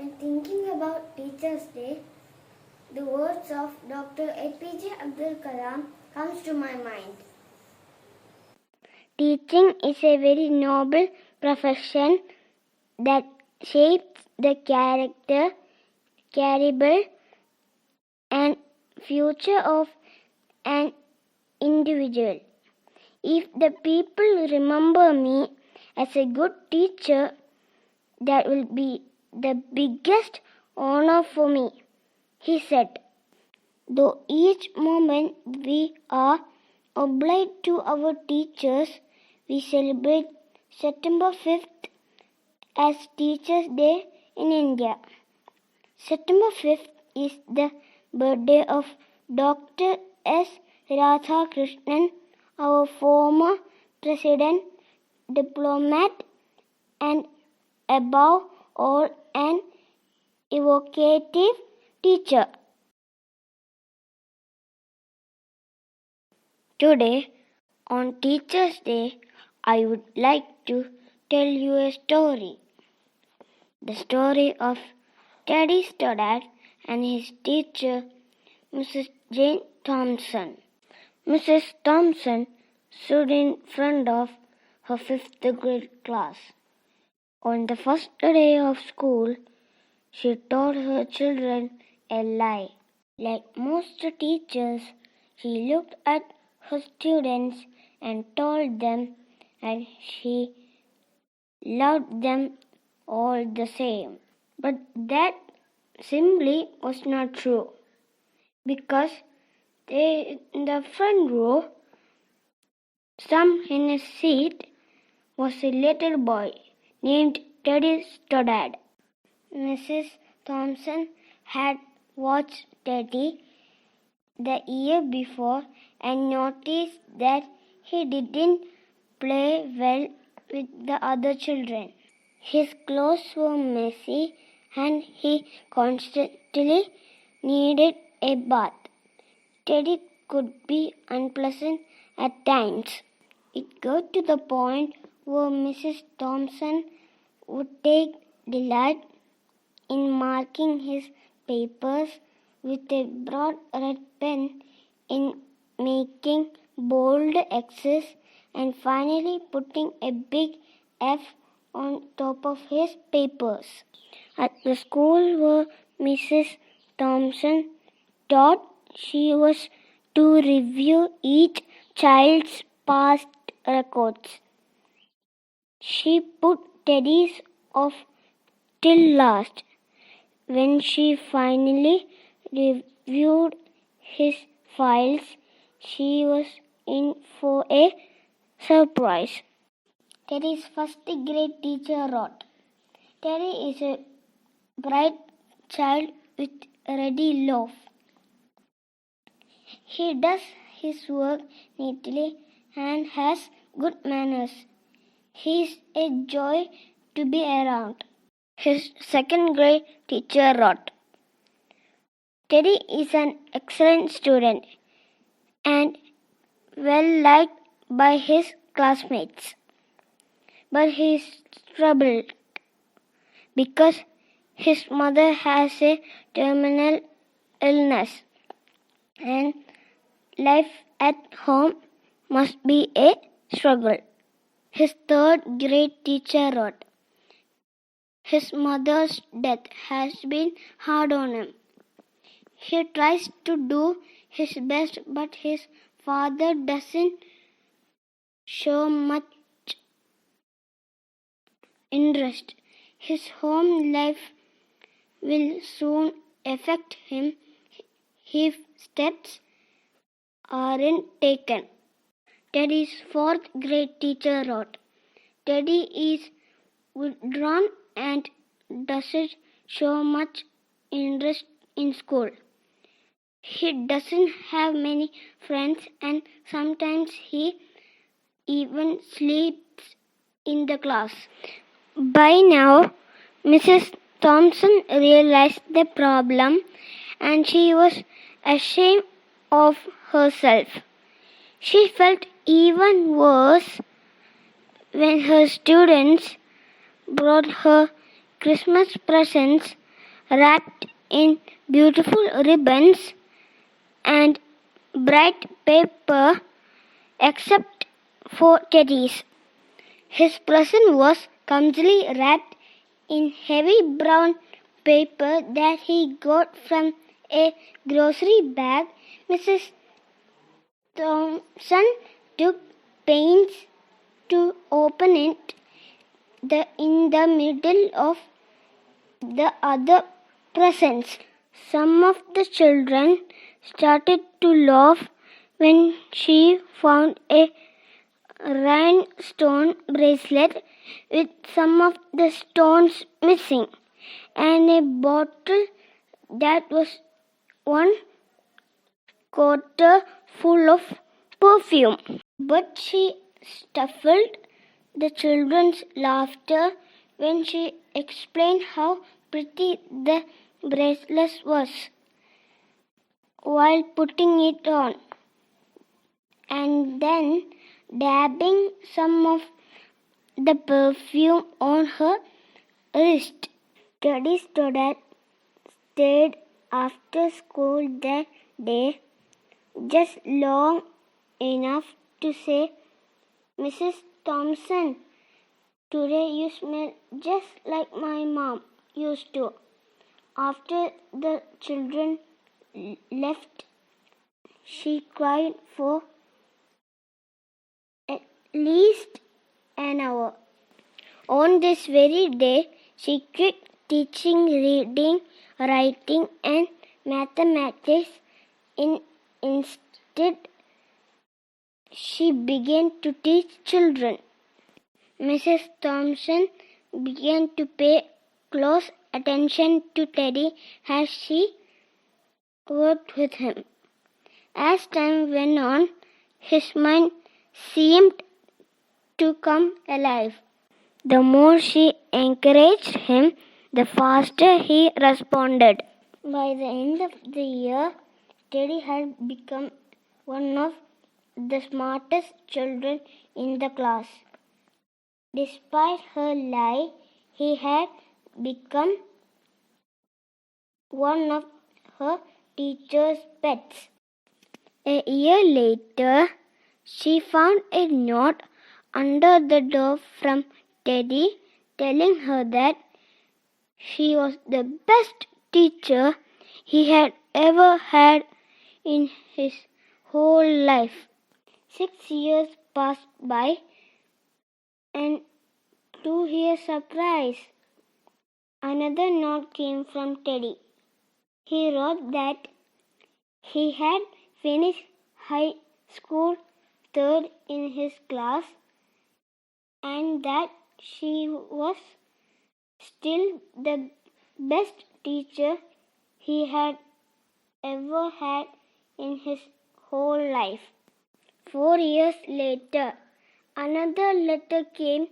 When thinking about Teachers' Day, the words of Dr. APJ Abdul Kalam comes to my mind. Teaching is a very noble profession that shapes the character, character, and future of an individual. If the people remember me as a good teacher, that will be the biggest honor for me, he said. Though each moment we are obliged to our teachers, we celebrate September 5th as Teachers' Day in India. September 5th is the birthday of Dr. S. Radhakrishnan, our former president, diplomat, and above all an evocative teacher. Today, on Teachers' Day, I would like to tell you a story. The story of Teddy Stoddard and his teacher, Mrs. Jane Thompson. Mrs. Thompson stood in front of her 5th grade class. On the first day of school, she told her children a lie. Like most teachers, she looked at her students and told them that she loved them all the same. But that simply was not true, because in the front row, some in a seat, was a little boy named Teddy Stoddard. Mrs. Thompson had watched Teddy the year before and noticed that he didn't play well with the other children. His clothes were messy and he constantly needed a bath. Teddy could be unpleasant at times. It got to the point where Mrs. Thompson would take delight in marking his papers with a broad red pen, in making bold X's, and finally putting a big F on top of his papers. At the school where Mrs. Thompson taught, she was to review each child's past records. She put Teddy's off till last. When she finally reviewed his files, she was in for a surprise. Teddy's first grade teacher wrote, "Teddy is a bright child with a ready loaf. He does his work neatly and has good manners. He is a joy to be around." His second grade teacher wrote, "Teddy is an excellent student and well liked by his classmates. But he is troubled because his mother has a terminal illness and life at home must be a struggle." His third grade teacher wrote, "His mother's death has been hard on him. He tries to do his best, but his father doesn't show much interest. His home life will soon affect him if steps aren't taken." Teddy's fourth grade teacher wrote, "Teddy is withdrawn and doesn't show much interest in school. He doesn't have many friends and sometimes he even sleeps in the class." By now, Mrs. Thompson realized the problem and she was ashamed of herself. She felt even worse when her students brought her Christmas presents wrapped in beautiful ribbons and bright paper, except for Teddy's. His present was clumsily wrapped in heavy brown paper that he got from a grocery bag. Mrs. Thompson took pains to open it in the middle of the other presents. Some of the children started to laugh when she found a rhinestone bracelet with some of the stones missing, and a bottle that was 1/4 full of perfume. But she stifled the children's laughter when she explained how pretty the bracelet was while putting it on, and then dabbing some of the perfume on her wrist. Teddy Stoddard stayed after school that day just long enough to say, "Mrs. Thompson, today you smell just like my mom used to." After the children left, she cried for at least an hour. On this very day, she quit teaching reading, writing, and mathematics. Instead, she began to teach children. Mrs. Thompson began to pay close attention to Teddy as she worked with him. As time went on, his mind seemed to come alive. The more she encouraged him, the faster he responded. By the end of the year, Teddy had become one of the smartest children in the class. Despite her lie, he had become one of her teacher's pets. A year later, she found a note under the door from Teddy telling her that she was the best teacher he had ever had in his whole life. 6 years passed by, and to his surprise, another note came from Teddy. He wrote that he had finished high school third in his class and that she was still the best teacher he had ever had in his whole life. 4 years later, another letter came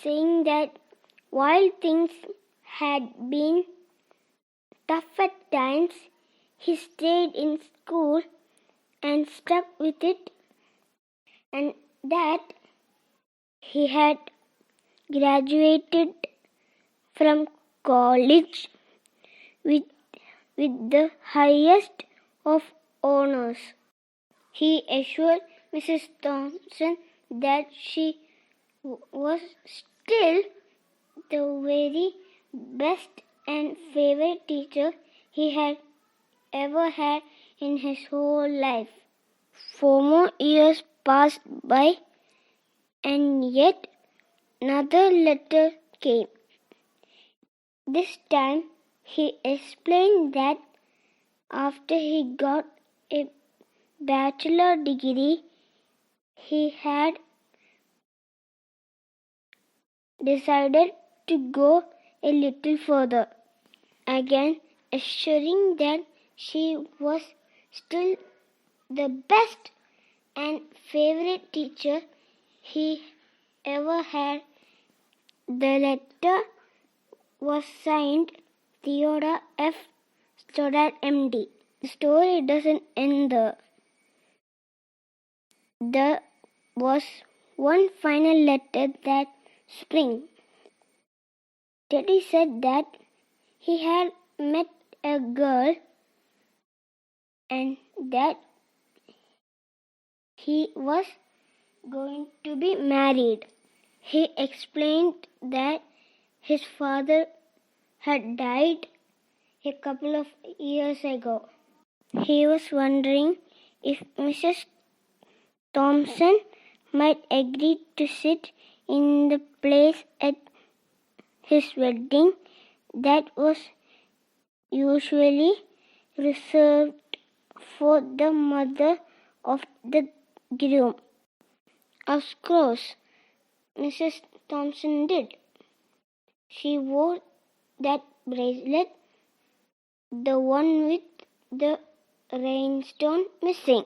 saying that while things had been tough at times, he stayed in school and stuck with it, and that he had graduated from college with the highest of honors. He assured Mrs. Thompson that she was still the very best and favorite teacher he had ever had in his whole life. 4 more years passed by, and yet another letter came. This time he explained that after he got a bachelor degree, he had decided to go a little further, again assuring that she was still the best and favorite teacher he ever had. The letter was signed Theodore F. Stoddard, MD. The story doesn't end there. There was one final letter that spring. Teddy said that he had met a girl and that he was going to be married. He explained that his father had died a couple of years ago. He was wondering if Mrs. Thompson might agree to sit in the place at his wedding that was usually reserved for the mother of the groom. Of course, Mrs. Thompson did. She wore that bracelet, the one with the rhinestone missing.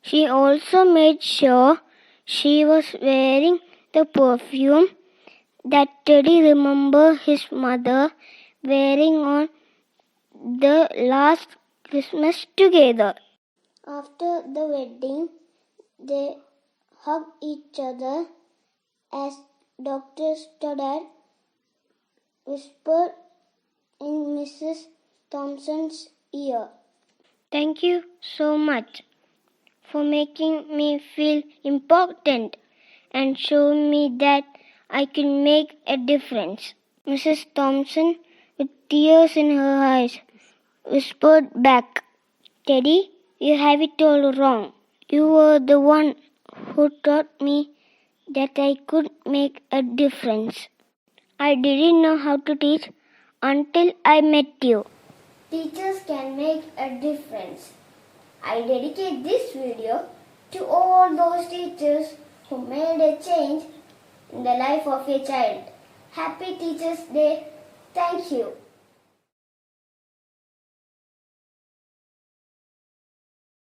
She also made sure she was wearing the perfume that Teddy remembered his mother wearing on the last Christmas together. After the wedding, they hugged each other as Dr. Stoddard whispered in Mrs. Thompson's ear. Thank you so much for making me feel important and showing me that I can make a difference. Mrs. Thompson, with tears in her eyes, whispered back, Teddy, you have it all wrong. You were the one who taught me that I could make a difference. I didn't know how to teach until I met you. Teachers can make a difference. I dedicate this video to all those teachers who made a change in the life of a child. Happy Teachers' Day. Thank you.